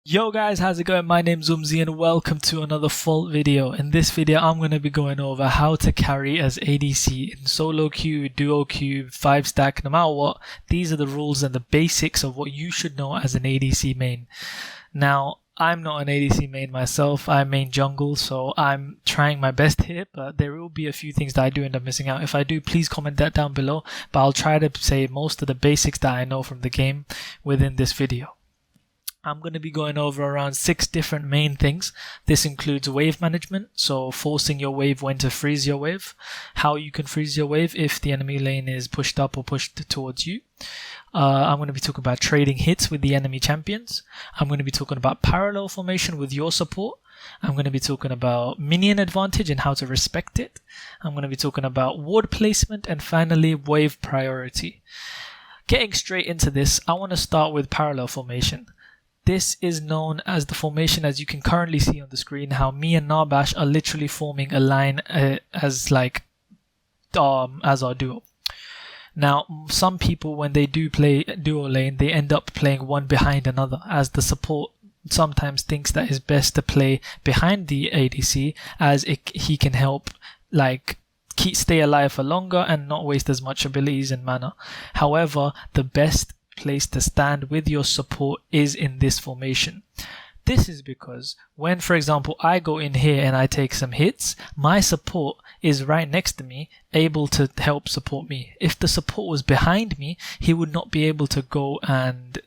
Yo guys, how's it going? My name's Umzi and welcome to another full video. In this video, I'm going to be going over how to carry as ADC in solo queue, duo queue, 5 stack, no matter what. These are the rules and the basics of what you should know as an ADC main. Now, I'm not an ADC main myself, I main jungle, so I'm trying my best here, but there will be a few things that I do end up missing out. If I do, please comment that down below, but I'll try to say most of the basics that I know from the game within this video. I'm going to be going over around 6 different main things. This includes wave management, so forcing your wave when to freeze your wave, how you can freeze your wave if the enemy lane is pushed up or pushed towards you. I'm going to be talking about trading hits with the enemy champions. I'm going to be talking about parallel formation with your support. I'm going to be talking about Minion Advantage and how to respect it. I'm going to be talking about ward placement and finally wave priority. Getting straight into this, I want to start with parallel formation. This is known as the formation as you can currently see on the screen, how me and Narbash are literally forming a line as our duo. Now, some people when they do play duo lane, they end up playing one behind another, as the support sometimes thinks that it's best to play behind the ADC as he can help stay alive for longer and not waste as much abilities and mana. However, the best place to stand with your support is in this formation. This is because when, for example, I go in here and I take some hits, my support is right next to me, able to help support me. If the support was behind me, he would not be able to go and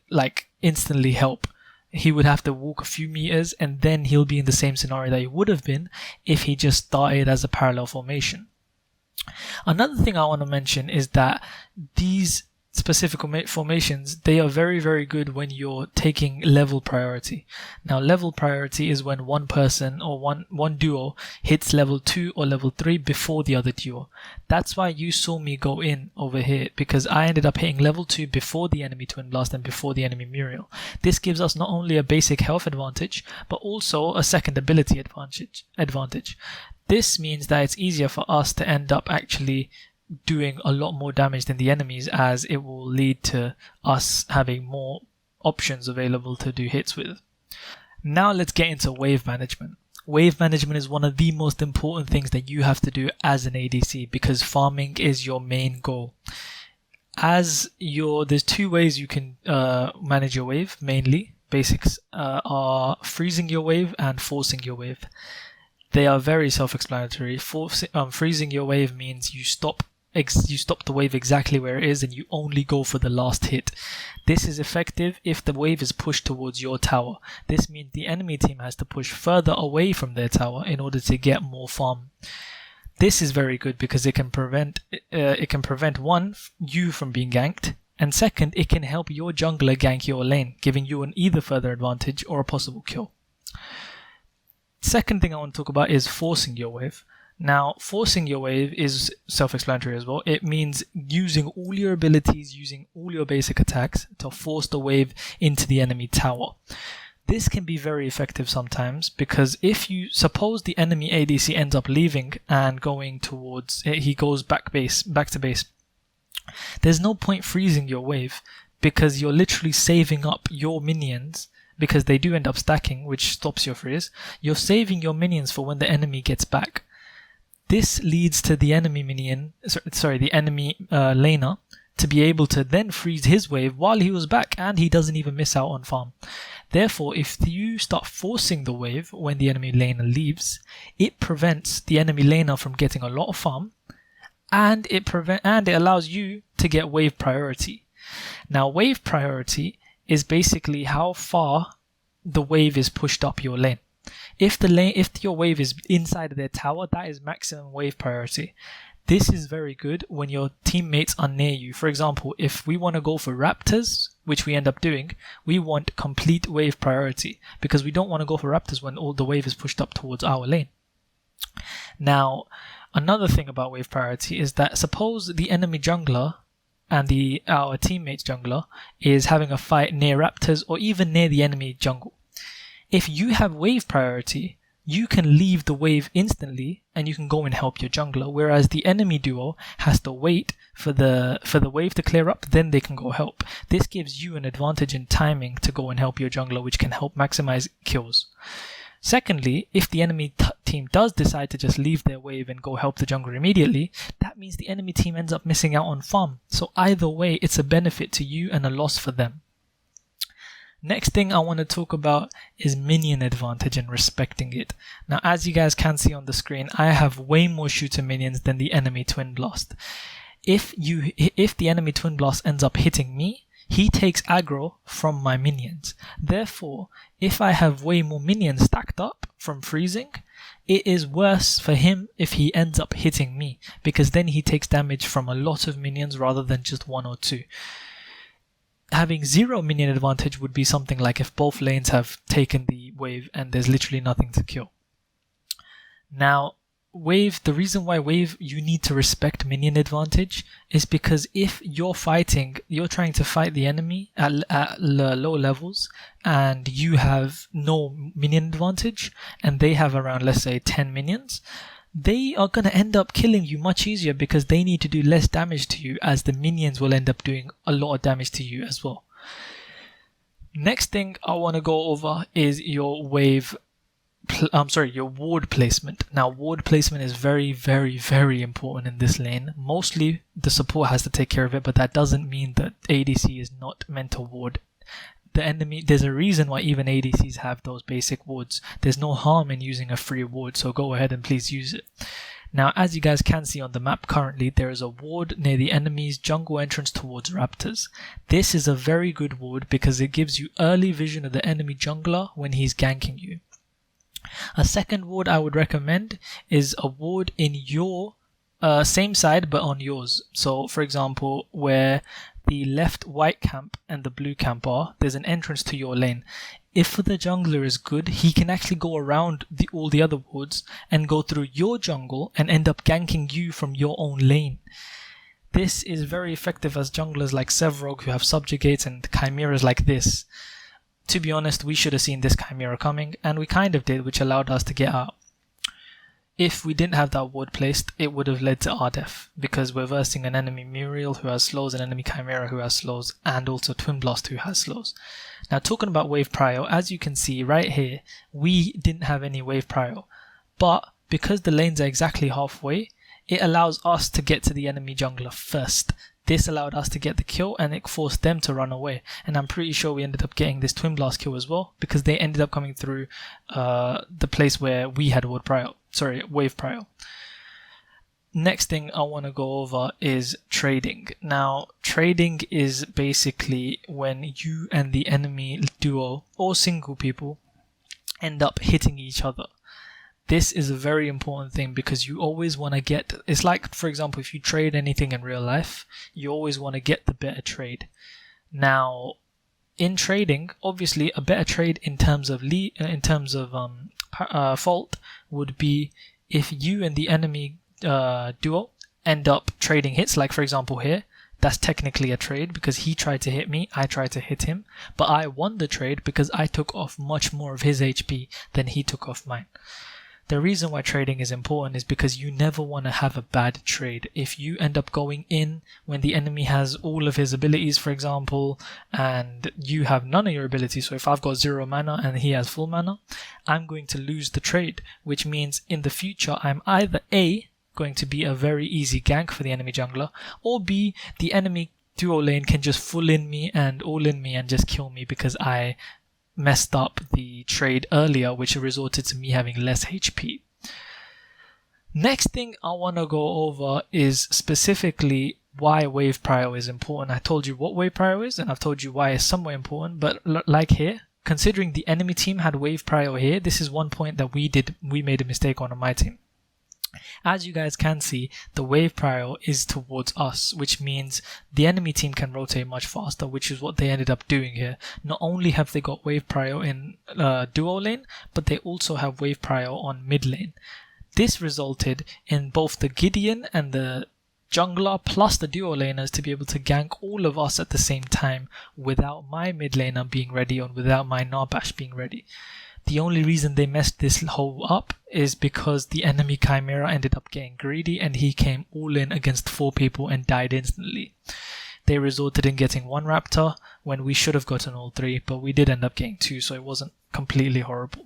instantly help. He would have to walk a few meters and then he'll be in the same scenario that he would have been if he just started as a parallel formation. Another thing I want to mention is that these specific formations, they are very, very good when you're taking level priority. Now, level priority is when one person or one duo hits level 2 or level 3 before the other duo. That's why you saw me go in over here, because I ended up hitting level 2 before the enemy Twinblast and before the enemy Muriel. This gives us not only a basic health advantage, but also a second ability advantage. This means that it's easier for us to end up actually doing a lot more damage than the enemies, as it will lead to us having more options available to do hits with. Now let's get into wave management. Wave management is one of the most important things that you have to do as an ADC, because farming is your main goal. There's 2 ways you can manage your wave mainly. Basics are freezing your wave and forcing your wave. They are very self-explanatory. Freezing your wave means you stop the wave exactly where it is and you only go for the last hit. This is effective if the wave is pushed towards your tower. This means the enemy team has to push further away from their tower in order to get more farm. This is very good because it can prevent one, you from being ganked, and second, it can help your jungler gank your lane, giving you an either further advantage or a possible kill. Second thing I want to talk about is forcing your wave. Now, forcing your wave is self-explanatory as well. It means using all your abilities, using all your basic attacks to force the wave into the enemy tower. This can be very effective sometimes, because if you suppose the enemy ADC ends up leaving and going towards, he goes back to base. There's no point freezing your wave, because you're literally saving up your minions, because they do end up stacking, which stops your freeze. You're saving your minions for when the enemy gets back. This leads to the enemy laner to be able to then freeze his wave while he was back, and he doesn't even miss out on farm. Therefore, if you start forcing the wave when the enemy laner leaves, it prevents the enemy laner from getting a lot of farm, and it allows you to get wave priority. Now, wave priority is basically how far the wave is pushed up your lane. If your wave is inside of their tower, that is maximum wave priority. This is very good when your teammates are near you. For example, if we want to go for raptors, which we end up doing, we want complete wave priority, because we don't want to go for raptors when all the wave is pushed up towards our lane. Now, another thing about wave priority is that suppose the enemy jungler and our teammate's jungler is having a fight near raptors or even near the enemy jungle. If you have wave priority, you can leave the wave instantly and you can go and help your jungler, whereas the enemy duo has to wait for the wave to clear up, then they can go help. This gives you an advantage in timing to go and help your jungler, which can help maximize kills. Secondly, if the enemy team does decide to just leave their wave and go help the jungler immediately, that means the enemy team ends up missing out on farm. So either way, it's a benefit to you and a loss for them. Next thing I want to talk about is Minion Advantage and respecting it. Now, as you guys can see on the screen, I have way more shooter minions than the enemy Twinblast. If the enemy Twinblast ends up hitting me, he takes aggro from my minions. Therefore, if I have way more minions stacked up from freezing, it is worse for him if he ends up hitting me, because then he takes damage from a lot of minions rather than just one or two. Having 0 minion advantage would be something like if both lanes have taken the wave and there's literally nothing to kill. Now, the reason why wave you need to respect minion advantage is because if you're trying to fight the enemy at low levels and you have no minion advantage and they have around, let's say, 10 minions, they are going to end up killing you much easier because they need to do less damage to you, as the minions will end up doing a lot of damage to you as well. Next thing I want to go over is your your ward placement. Now, ward placement is very, very, very important in this lane. Mostly the support has to take care of it, but that doesn't mean that ADC is not meant to ward the enemy. There's a reason why even ADCs have those basic wards. There's no harm in using a free ward, so go ahead and please use it. Now, as you guys can see on the map currently, there is a ward near the enemy's jungle entrance towards raptors. This is a very good ward because it gives you early vision of the enemy jungler when he's ganking you. A second ward I would recommend is a ward in your same side but on yours. So for example, where the left white camp and the blue camp are, there's an entrance to your lane. If the jungler is good, he can actually go around all the other wards and go through your jungle and end up ganking you from your own lane. This is very effective as junglers like Sevrog who have subjugates and chimeras like this. To be honest, we should have seen this chimera coming, and we kind of did, which allowed us to get out. If we didn't have that ward placed, it would have led to our death, because we're versing an enemy Muriel who has slows, an enemy Chimera who has slows, and also Twinblast who has slows. Now, talking about wave prio, as you can see right here, we didn't have any wave prio, but because the lanes are exactly halfway, it allows us to get to the enemy jungler first. This allowed us to get the kill and it forced them to run away, and I'm pretty sure we ended up getting this Twinblast kill as well, because they ended up coming through the place where we had wave prio. Next thing I want to go over is trading. Now, trading is basically when you and the enemy duo or single people end up hitting each other. This is a very important thing because you always want to get, it's like, for example, if you trade anything in real life, you always want to get the better trade. Now, in trading, obviously a better trade in terms of fault would be if you and the enemy duo end up trading hits, like for example here. That's technically a trade because he tried to hit me, I tried to hit him, but I won the trade because I took off much more of his HP than he took off mine. The reason why trading is important is because you never want to have a bad trade. If you end up going in when the enemy has all of his abilities, for example, and you have none of your abilities, so if I've got 0 mana and he has full mana, I'm going to lose the trade, which means in the future I'm either A, going to be a very easy gank for the enemy jungler, or B, the enemy duo lane can just full in me and all in me and just kill me because I messed up the trade earlier, which resorted to me having less HP. Next thing I want to go over is specifically why wave prio is important. I told you what wave prio is and I've told you why it's somewhat important, but like here, considering the enemy team had wave prio here, this is one point that we made a mistake on my team. As you guys can see, the wave prio is towards us, which means the enemy team can rotate much faster, which is what they ended up doing here. Not only have they got wave prio in duo lane, but they also have wave prio on mid lane. This resulted in both the Gideon and the jungler plus the duo laners to be able to gank all of us at the same time without my mid laner being ready and without my Narbash being ready. The only reason they messed this whole up is because the enemy Chimera ended up getting greedy and he came all in against 4 people and died instantly. They resulted in getting 1 Raptor when we should have gotten all 3, but we did end up getting 2, so it wasn't completely horrible.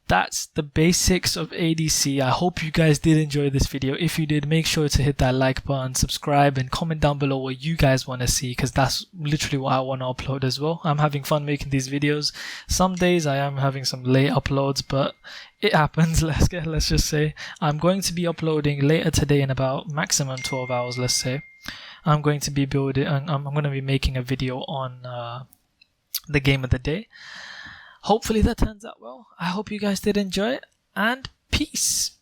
That's the basics of ADC. I hope you guys did enjoy this video. If you did, make sure to hit that like button, subscribe, and comment down below what you guys want to see, because that's literally what I want to upload as well. I'm having fun making these videos. Some days I am having some late uploads, but it happens. Let's just say I'm going to be uploading later today in about maximum 12 hours, let's say. I'm going to be building, I'm going to be making a video on the game of the day. Hopefully that turns out well. I hope you guys did enjoy it, and peace.